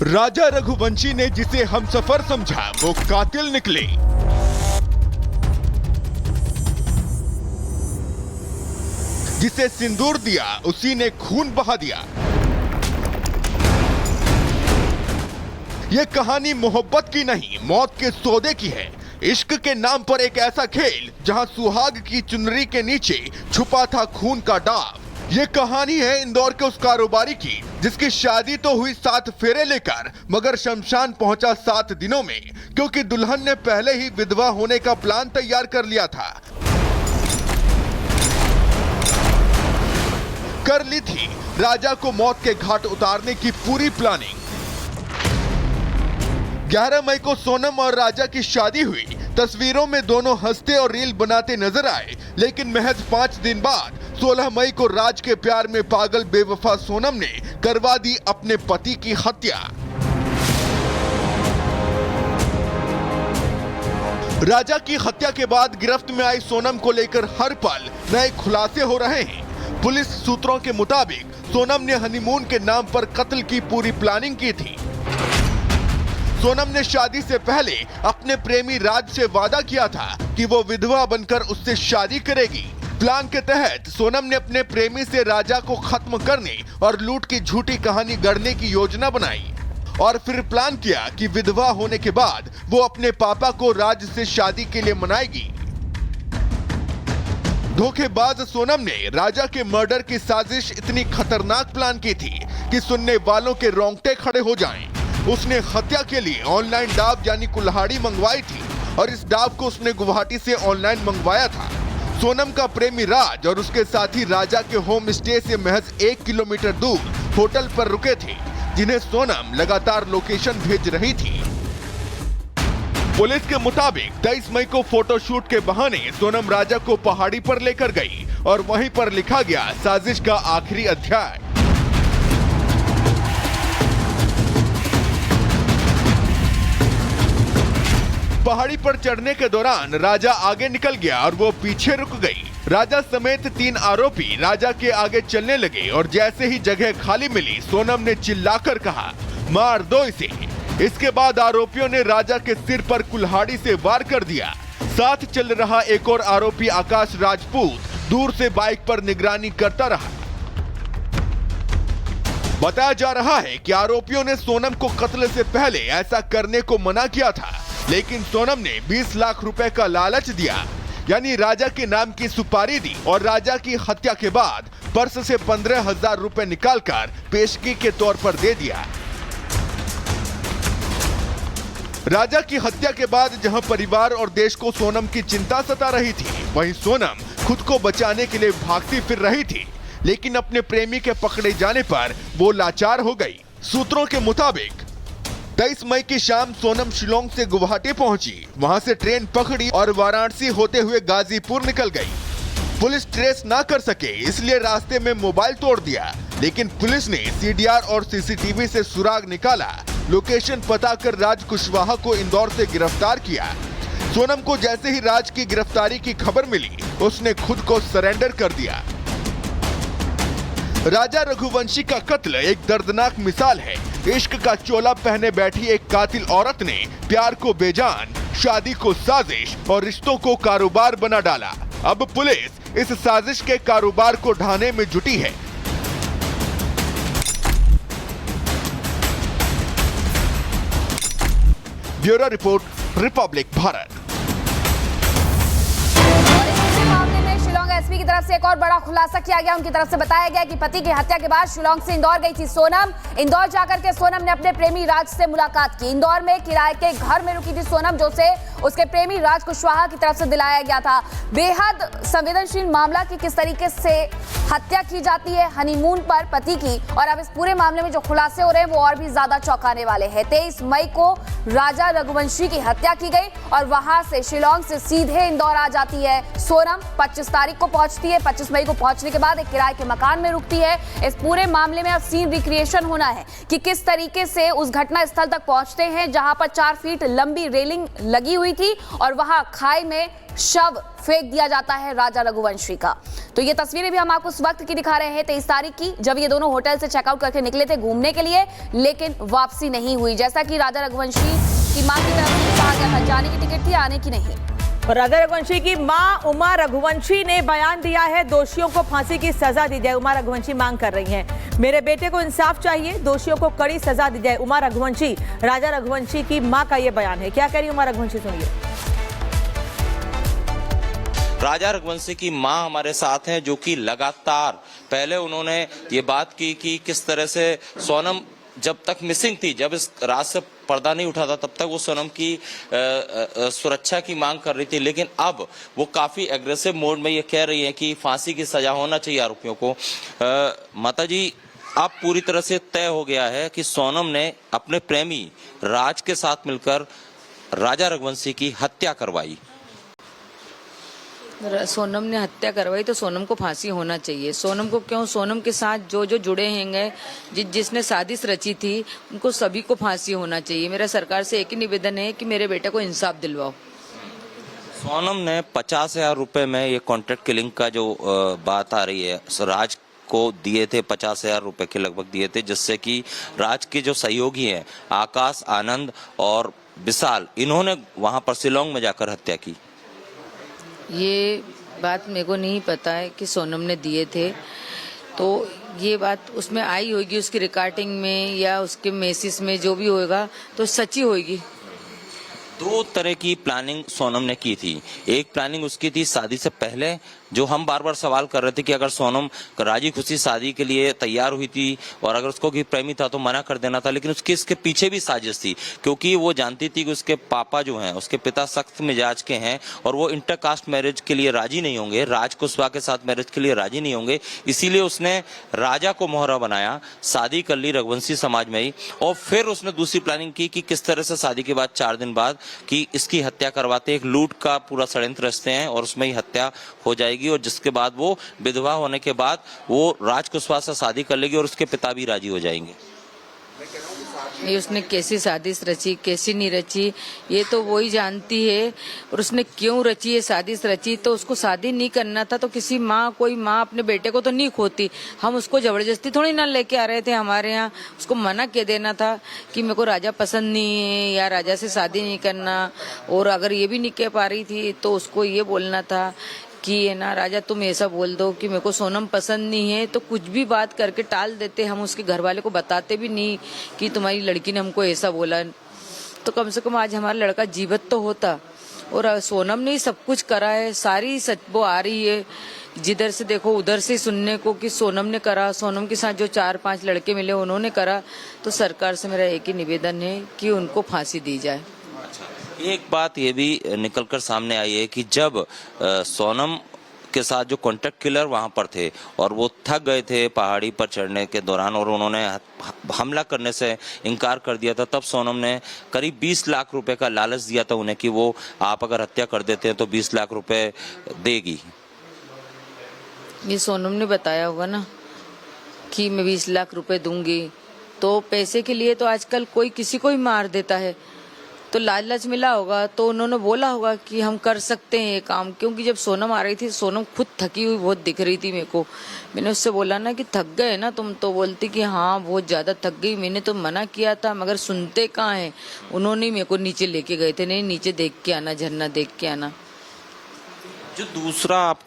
राजा रघुवंशी ने जिसे हमसफर समझा वो कातिल निकले। जिसे सिंदूर दिया उसी ने खून बहा दिया। ये कहानी मोहब्बत की नहीं, मौत के सौदे की है। इश्क के नाम पर एक ऐसा खेल जहां सुहाग की चुनरी के नीचे छुपा था खून का दाग। ये कहानी है इंदौर के उस कारोबारी की जिसकी शादी तो हुई 7 फेरे लेकर, मगर शमशान पहुंचा 7 दिनों में, क्योंकि दुल्हन ने पहले ही विधवा होने का प्लान तैयार कर लिया था। कर ली थी राजा को मौत के घाट उतारने की पूरी प्लानिंग। 11 मई को सोनम और राजा की शादी हुई। तस्वीरों में दोनों हंसते और रील बनाते नजर आए, लेकिन महज 5 दिन बाद 16 मई को राज के प्यार में पागल बेवफा सोनम ने करवा दी अपने पति की हत्या। राजा की हत्या के बाद गिरफ्त में आई सोनम को लेकर हर पल नए खुलासे हो रहे हैं। पुलिस सूत्रों के मुताबिक सोनम ने हनीमून के नाम पर कत्ल की पूरी प्लानिंग की थी। सोनम ने शादी से पहले अपने प्रेमी राज से वादा किया था कि वो विधवा बनकर उससे शादी करेगी। प्लान के तहत सोनम ने अपने प्रेमी से राजा को खत्म करने और लूट की झूठी कहानी गढ़ने की योजना बनाई और फिर प्लान किया कि विधवा होने के बाद वो अपने पापा को राज से शादी के लिए मनाएगी। धोखेबाज सोनम ने राजा के मर्डर की साजिश इतनी खतरनाक प्लान की थी कि सुनने वालों के रोंगटे खड़े हो जाएं। उसने हत्या के लिए ऑनलाइन डाब यानी कुल्हाड़ी मंगवाई थी और इस डाब को उसने गुवाहाटी से ऑनलाइन मंगवाया था। सोनम का प्रेमी राज और उसके साथी राजा के होम स्टे से महज 1 किलोमीटर दूर होटल पर रुके थे, जिन्हें सोनम लगातार लोकेशन भेज रही थी। पुलिस के मुताबिक 23 मई को फोटोशूट के बहाने सोनम राजा को पहाड़ी पर लेकर गई और वहीं पर लिखा गया साजिश का आखिरी अध्याय। पहाड़ी पर चढ़ने के दौरान राजा आगे निकल गया और वो पीछे रुक गई। राजा समेत 3 आरोपी राजा के आगे चलने लगे और जैसे ही जगह खाली मिली सोनम ने चिल्लाकर कहा, मार दो इसे। इसके बाद आरोपियों ने राजा के सिर पर कुल्हाड़ी से वार कर दिया। साथ चल रहा एक और आरोपी आकाश राजपूत दूर से बाइक पर निगरानी करता रहा। बताया जा रहा है कि आरोपियों ने सोनम को कत्ल से पहले ऐसा करने को मना किया था, लेकिन सोनम ने 20 लाख रुपए का लालच दिया, यानी राजा के नाम की सुपारी दी और राजा की हत्या के बाद पर्स से 15,000 रुपए निकालकर पेशगी के तौर पर दे दिया। राजा की हत्या के बाद जहां परिवार और देश को सोनम की चिंता सता रही थी, वहीं सोनम खुद को बचाने के लिए भागती फिर रही थी, लेकिन अपने प्रेमी के पकड़े जाने पर वो लाचार हो गई। सूत्रों के मुताबिक 23 मई की शाम सोनम शिलोंग से गुवाहाटी पहुंची। वहां से ट्रेन पकड़ी और वाराणसी होते हुए गाजीपुर निकल गई। पुलिस ट्रेस ना कर सके इसलिए रास्ते में मोबाइल तोड़ दिया, लेकिन पुलिस ने सीडीआर और सीसीटीवी से सुराग निकाला। लोकेशन पता कर राज कुशवाहा को इंदौर से गिरफ्तार किया। सोनम को जैसे ही राज की गिरफ्तारी की खबर मिली, उसने खुद को सरेंडर कर दिया। राजा रघुवंशी का कत्ल एक दर्दनाक मिसाल है। इश्क का चोला पहने बैठी एक कातिल औरत ने प्यार को बेजान, शादी को साजिश और रिश्तों को कारोबार बना डाला। अब पुलिस इस साजिश के कारोबार को ढाने में जुटी है। Bureau report, Republic Bharat. SP की तरफ से एक और बड़ा खुलासा किया गया। उनकी तरफ से बताया गया कि पति की हत्या के बाद शिलोंग से इंदौर गई थी सोनम। इंदौर जाकर के सोनम ने अपने प्रेमी राज से मुलाकात की। इंदौर में किराए के घर में रुकी थी सोनम, जो से उसके प्रेमी राज कुशवाहा की तरफ से दिलाया गया था। बेहद संवेदनशील मामला कि किस तरीके से हत्या की जाती है हनीमून पर पति की, और अब इस पूरे मामले में जो खुलासे हो रहे हैं वो और भी ज्यादा चौंकाने वाले हैं। 23 मई को राजा रघुवंशी की हत्या की गई और वहां से शिलोंग से सीधे इंदौर आ जाती है सोनम। 25 तारीख को पहुंचती रुकती है। 25 मई को पहुंचने के बाद एक किराए के मकान में रुकती है। इस पूरे मामले में अब सीन रिक्रिएशन होना है कि किस तरीके से उस घटना स्थल तक पहुंचते हैं जहां पर 4 फीट लंबी रेलिंग लगी हुई थी और वहां खाई में शव फेंक दिया जाता है राजा रघुवंशी का। तो ये तस्वीरें भी हम आपको उस वक्त की दिखा रहे हैं, 23 तारीख की, जब ये दोनों होटल से चेकआउट करके निकले थे घूमने के लिए, लेकिन वापसी नहीं हुई। जैसा कि राजा रघुवंशी की मां की तरफ से कहा गया था, जाने की टिकट थी, आने की नहीं। राजा रघुवंशी की मां उमा रघुवंशी ने बयान दिया है, दोषियों को फांसी की सजा दी जाए। उमा रघुवंशी मांग कर रही हैं, मेरे बेटे को इंसाफ चाहिए, दोषियों को कड़ी सजा दी जाए। उमा रघुवंशी, राजा रघुवंशी की मां का यह बयान है। क्या कह रही उमा रघुवंशी, सुनिए। राजा रघुवंशी की मां हमारे साथ हैं, जो कि लगातार पहले उन्होंने ये बात की कि किस तरह से सोनम जब तक मिसिंग थी, जब इस रात से पर्दा नहीं उठा था, तब तक वो सोनम की सुरक्षा की मांग कर रही थी। लेकिन अब वो काफी एग्रेसिव मोड में ये कह रही है कि फांसी की सजा होना चाहिए आरोपियों को। माता जी, अब पूरी तरह से तय हो गया है कि सोनम ने अपने प्रेमी राज के साथ मिलकर राजा रघुवंशी की हत्या करवाई। सोनम ने हत्या करवाई तो सोनम को फांसी होना चाहिए। सोनम को क्यों, सोनम के साथ जो जो जुड़े हैं, जिसने साजिश रची थी, उनको सभी को फांसी होना चाहिए। मेरा सरकार से एक ही निवेदन है कि मेरे बेटे को इंसाफ दिलवाओ। सोनम ने 50,000 रुपए में ये कॉन्ट्रैक्ट किलिंग का जो बात आ रही है, राज को दिए थे, 50,000 रुपए के लगभग दिए थे, जिससे कि राज के जो सहयोगी हैं आकाश, आनंद और विशाल, इन्होंने वहां पर शिलोंग में जाकर हत्या की। ये बात मेरे को नहीं पता है कि सोनम ने दिए थे, तो ये बात उसमें आई होगी, उसकी रिकॉर्डिंग में या उसके मैसेज में जो भी होगा तो सच्ची होगी। 2 तरह की प्लानिंग सोनम ने की थी। एक प्लानिंग उसकी थी शादी से पहले, जो हम बार बार सवाल कर रहे थे कि अगर सोनम राजी खुशी शादी के लिए तैयार हुई थी और अगर उसको कोई प्रेमी था तो मना कर देना था, लेकिन उसके इसके पीछे भी साजिश थी, क्योंकि वो जानती थी कि उसके पापा जो हैं, उसके पिता सख्त मिजाज के हैं और वो इंटरकास्ट मैरिज के लिए राजी नहीं होंगे, राज कुशवाहा के साथ मैरिज के लिए राजी नहीं होंगे। इसीलिए उसने राजा को मोहरा बनाया, शादी कर ली रघुवंशी समाज में ही, और फिर उसने दूसरी प्लानिंग की कि किस तरह से शादी के बाद 4 दिन बाद कि इसकी हत्या करवाते, एक लूट का पूरा षड्यंत्र रचते हैं और उसमें ही हत्या हो जाएगी, और जिसके बाद वो विधवा होने के बाद वो राज कुशवाहा से शादी कर लेगी और उसके पिता भी राजी हो जाएंगे। ये उसने कैसी साजिश रची, कैसी नहीं रची, ये तो वो ही जानती है। और उसने क्यों रची ये साजिश रची, तो उसको शादी नहीं करना था तो किसी माँ, कोई माँ अपने बेटे को तो नहीं खोती। हम उसको जबरदस्ती थोड़ी ना लेके आ रहे थे हमारे यहाँ, उसको मना कह देना था कि मेरे को राजा पसंद नहीं है या राजा से शादी नहीं करना। और अगर ये भी नहीं कह पा रही थी तो उसको ये बोलना था कि है ना राजा, तुम ऐसा बोल दो कि मेरे को सोनम पसंद नहीं है, तो कुछ भी बात करके टाल देते। हम उसके घर वाले को बताते भी नहीं कि तुम्हारी लड़की ने हमको ऐसा बोला, तो कम से कम आज हमारा लड़का जीवित तो होता। और सोनम ने ही सब कुछ करा है, सारी सच वो आ रही है, जिधर से देखो उधर से सुनने को कि सोनम ने करा, सोनम के साथ जो 4-5 लड़के मिले उन्होंने करा। तो सरकार से मेरा एक ही निवेदन है कि उनको फांसी दी जाए। एक बात ये भी निकलकर सामने आई है कि जब सोनम के साथ जो कॉन्ट्रैक्ट किलर वहां पर थे और वो थक गए थे पहाड़ी पर चढ़ने के दौरान और उन्होंने हमला करने से इनकार कर दिया था, तब सोनम ने करीब 20 लाख रुपए का लालच दिया था उन्हें कि वो आप अगर हत्या कर देते हैं तो 20 लाख रुपए देगी। ये सोनम ने बताया होगा ना कि मैं 20 लाख रुपए दूंगी, तो पैसे के लिए तो आजकल कोई किसी को ही मार देता है, तो लालच मिला होगा तो उन्होंने बोला होगा कि हम कर सकते हैं ये काम। क्योंकि जब सोनम आ रही थी, सोनम खुद थकी हुई बहुत दिख रही थी मेरे को। मैंने उससे बोला ना कि थक गए ना तुम, तो बोलती कि हाँ बहुत ज़्यादा थक गई, मैंने तो मना किया था मगर सुनते कहाँ हैं। उन्होंने मेरे को नीचे लेके गए थे, नहीं नीचे देख के आना, झरना देख के आना। जो दूसरा